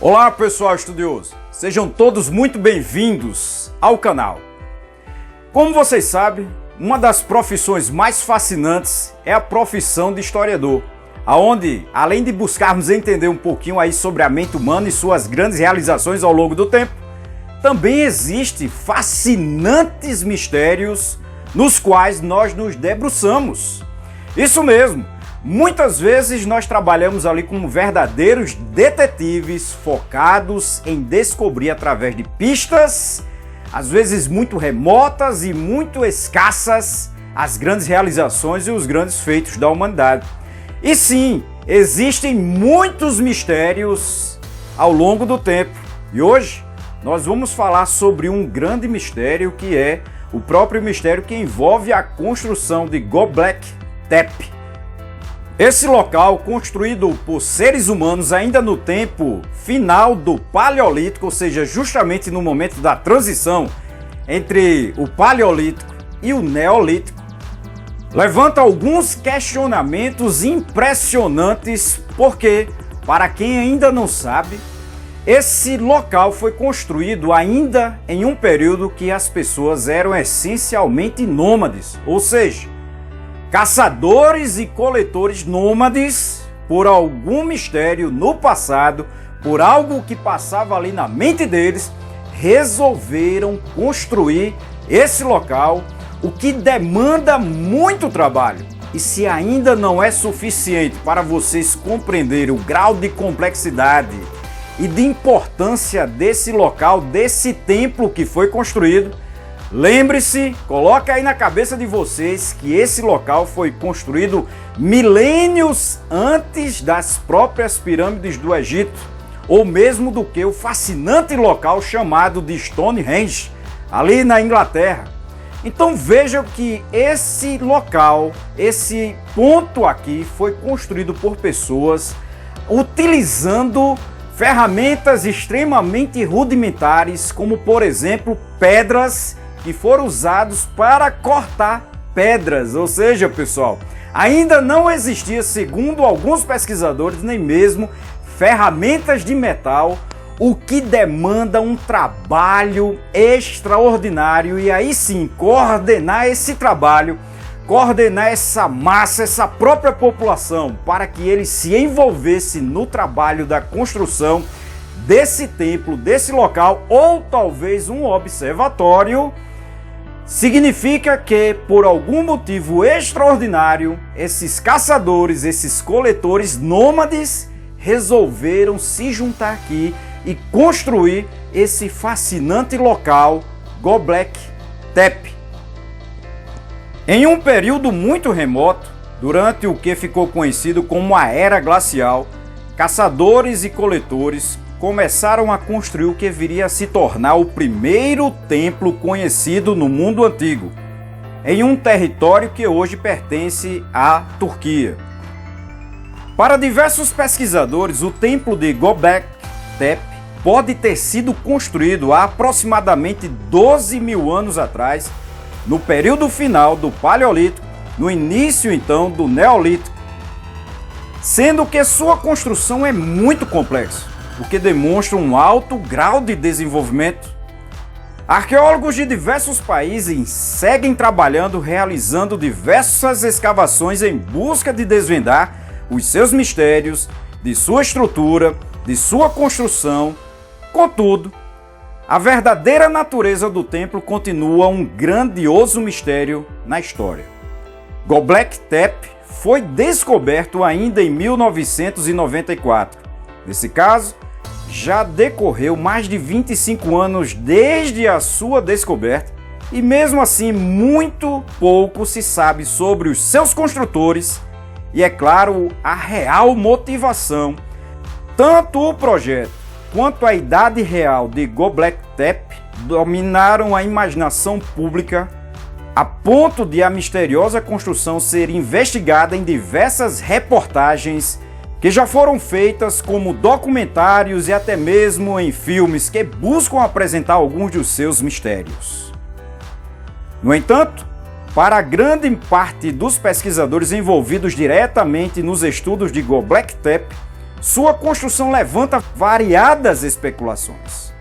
Olá pessoal estudioso, sejam todos muito bem-vindos ao canal. Como vocês sabem, uma das profissões mais fascinantes é a profissão de historiador, aonde, além de buscarmos entender um pouquinho aí sobre a mente humana e suas grandes realizações ao longo do tempo, também existem fascinantes mistérios nos quais nós nos debruçamos. Isso mesmo! Muitas vezes nós trabalhamos ali como verdadeiros detetives focados em descobrir através de pistas, às vezes muito remotas e muito escassas, as grandes realizações e os grandes feitos da humanidade. E sim, existem muitos mistérios ao longo do tempo. E hoje nós vamos falar sobre um grande mistério que é o próprio mistério que envolve a construção de Göbekli Tepe. Esse local, construído por seres humanos ainda no tempo final do Paleolítico, ou seja, justamente no momento da transição entre o Paleolítico e o Neolítico, levanta alguns questionamentos impressionantes porque, para quem ainda não sabe, esse local foi construído ainda em um período que as pessoas eram essencialmente nômades, ou seja, caçadores e coletores nômades, por algum mistério no passado, por algo que passava ali na mente deles, resolveram construir esse local, o que demanda muito trabalho. E se ainda não é suficiente para vocês compreenderem o grau de complexidade e de importância desse local, desse templo que foi construído, lembre-se, coloque aí na cabeça de vocês que esse local foi construído milênios antes das próprias pirâmides do Egito, ou mesmo do que o fascinante local chamado de Stonehenge, ali na Inglaterra. Então vejam que esse local, esse ponto aqui, foi construído por pessoas utilizando ferramentas extremamente rudimentares, como por exemplo pedras que foram usados para cortar pedras, ou seja, pessoal, ainda não existia, segundo alguns pesquisadores, nem mesmo ferramentas de metal, o que demanda um trabalho extraordinário e aí sim, coordenar esse trabalho, coordenar essa massa, essa própria população, para que eles se envolvessem no trabalho da construção desse templo, desse local, ou talvez um observatório. Significa que, por algum motivo extraordinário, esses caçadores, esses coletores nômades resolveram se juntar aqui e construir esse fascinante local, Göbekli Tepe. Em um período muito remoto, durante o que ficou conhecido como a Era Glacial, caçadores e coletores começaram a construir o que viria a se tornar o primeiro templo conhecido no mundo antigo, em um território que hoje pertence à Turquia. Para diversos pesquisadores, o templo de Göbekli Tepe pode ter sido construído há aproximadamente 12 mil anos atrás, no período final do Paleolítico, no início então do Neolítico, sendo que sua construção é muito complexa, o que demonstra um alto grau de desenvolvimento. Arqueólogos de diversos países seguem trabalhando, realizando diversas escavações em busca de desvendar os seus mistérios, de sua estrutura, de sua construção. Contudo, a verdadeira natureza do templo continua um grandioso mistério na história. Göbekli Tepe foi descoberto ainda em 1994. Nesse caso, já decorreu mais de 25 anos desde a sua descoberta e mesmo assim muito pouco se sabe sobre os seus construtores e, é claro, a real motivação. Tanto o projeto quanto a idade real de Göbekli Tepe dominaram a imaginação pública a ponto de a misteriosa construção ser investigada em diversas reportagens que já foram feitas como documentários e até mesmo em filmes que buscam apresentar alguns dos seus mistérios. No entanto, para a grande parte dos pesquisadores envolvidos diretamente nos estudos de Göbekli Tepe, sua construção levanta variadas especulações.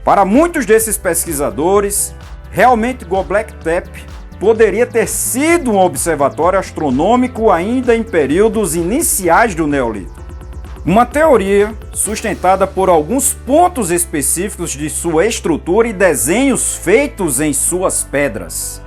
Para muitos desses pesquisadores, realmente Göbekli Tepe poderia ter sido um observatório astronômico ainda em períodos iniciais do Neolítico. Uma teoria sustentada por alguns pontos específicos de sua estrutura e desenhos feitos em suas pedras.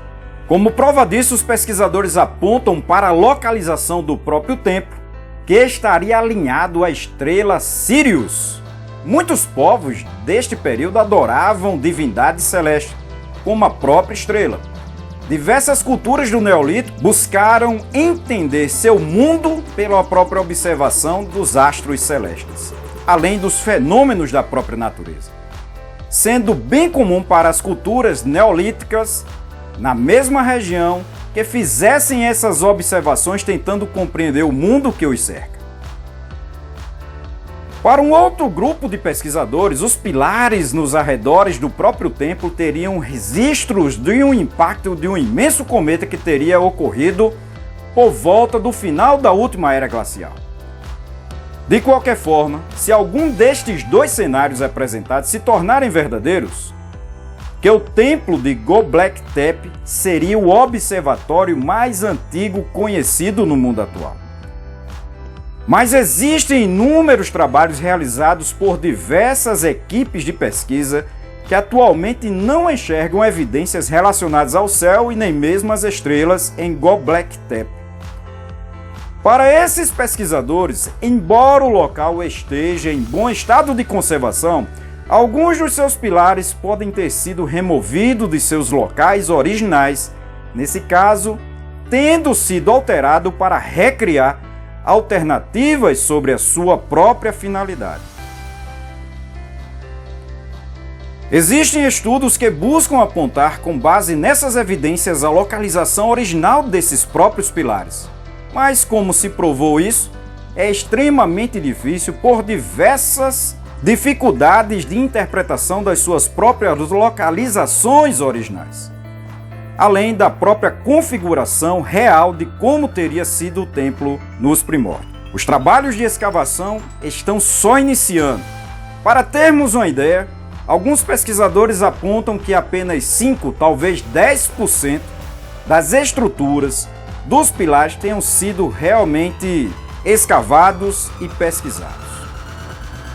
Como prova disso, os pesquisadores apontam para a localização do próprio templo, que estaria alinhado à estrela Sirius. Muitos povos deste período adoravam divindades celestes, como a própria estrela. Diversas culturas do Neolítico buscaram entender seu mundo pela própria observação dos astros celestes, além dos fenômenos da própria natureza, sendo bem comum para as culturas neolíticas, na mesma região, que fizessem essas observações tentando compreender o mundo que os cerca. Para um outro grupo de pesquisadores, os pilares nos arredores do próprio templo teriam registros de um impacto de um imenso cometa que teria ocorrido por volta do final da última era glacial. De qualquer forma, se algum destes dois cenários apresentados se tornarem verdadeiros, que o templo de Göbekli Tepe seria o observatório mais antigo conhecido no mundo atual. Mas existem inúmeros trabalhos realizados por diversas equipes de pesquisa que atualmente não enxergam evidências relacionadas ao céu e nem mesmo às estrelas em Göbekli Tepe. Para esses pesquisadores, embora o local esteja em bom estado de conservação, alguns dos seus pilares podem ter sido removidos de seus locais originais, nesse caso, tendo sido alterado para recriar alternativas sobre a sua própria finalidade. Existem estudos que buscam apontar, com base nessas evidências, a localização original desses próprios pilares. Mas, como se provou isso, é extremamente difícil por diversas dificuldades de interpretação das suas próprias localizações originais, além da própria configuração real de como teria sido o templo nos primórdios. Os trabalhos de escavação estão só iniciando. Para termos uma ideia, alguns pesquisadores apontam que apenas 5, talvez 10% das estruturas dos pilares tenham sido realmente escavados e pesquisados.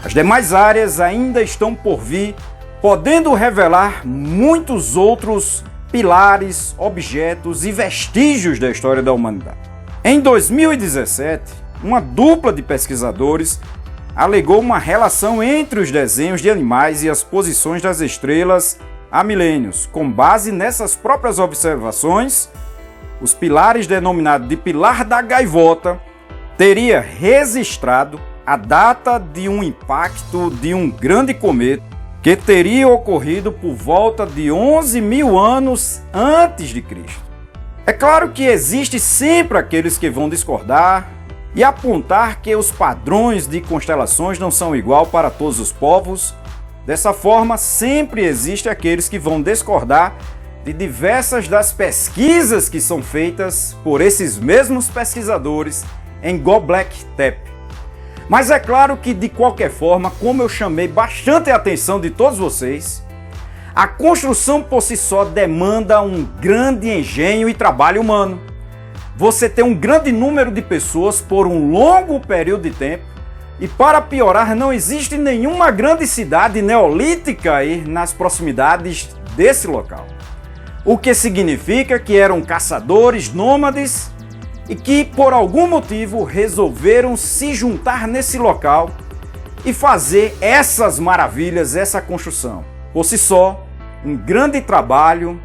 As demais áreas ainda estão por vir, podendo revelar muitos outros pilares, objetos e vestígios da história da humanidade. Em 2017, uma dupla de pesquisadores alegou uma relação entre os desenhos de animais e as posições das estrelas há milênios. Com base nessas próprias observações, os pilares denominados de Pilar da Gaivota teria registrado a data de um impacto de um grande cometa que teria ocorrido por volta de 11.000 anos antes de Cristo. É claro que existe sempre aqueles que vão discordar e apontar que os padrões de constelações não são igual para todos os povos. Dessa forma, sempre existe aqueles que vão discordar de diversas das pesquisas que são feitas por esses mesmos pesquisadores em Göbekli Tepe. Mas é claro que, de qualquer forma, como eu chamei bastante a atenção de todos vocês, a construção por si só demanda um grande engenho e trabalho humano. Você tem um grande número de pessoas por um longo período de tempo e, para piorar, não existe nenhuma grande cidade neolítica aí nas proximidades desse local. O que significa que eram caçadores nômades e que, por algum motivo, resolveram se juntar nesse local e fazer essas maravilhas, essa construção. Por si só, um grande trabalho,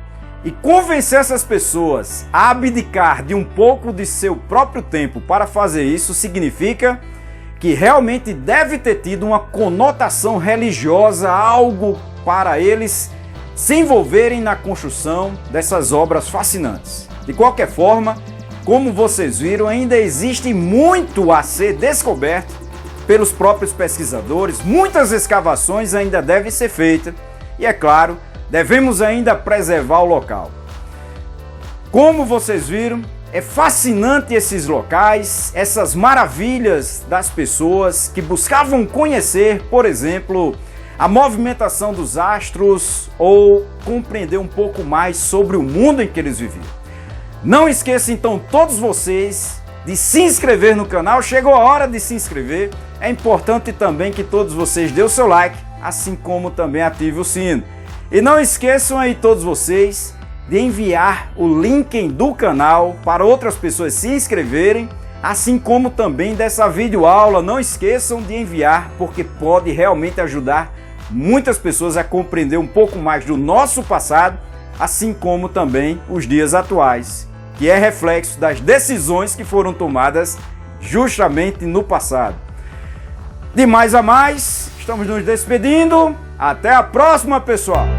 e convencer essas pessoas a abdicar de um pouco de seu próprio tempo para fazer isso significa que realmente deve ter tido uma conotação religiosa, algo para eles se envolverem na construção dessas obras fascinantes. De qualquer forma, como vocês viram, ainda existe muito a ser descoberto pelos próprios pesquisadores, muitas escavações ainda devem ser feitas e, é claro, devemos ainda preservar o local. Como vocês viram, É fascinante esses locais, essas maravilhas das pessoas que buscavam conhecer, por exemplo, a movimentação dos astros ou compreender um pouco mais sobre o mundo em que eles viviam. Não esqueça então todos vocês de se inscrever no canal, chegou a hora de se inscrever. É importante também que todos vocês dêem o seu like, assim como também ative o sino. E não esqueçam aí todos vocês de enviar o link do canal para outras pessoas se inscreverem, assim como também dessa videoaula. Não esqueçam de enviar, porque pode realmente ajudar muitas pessoas a compreender um pouco mais do nosso passado, assim como também os dias atuais, que é reflexo das decisões que foram tomadas justamente no passado. De mais a mais, estamos nos despedindo. Até a próxima, pessoal!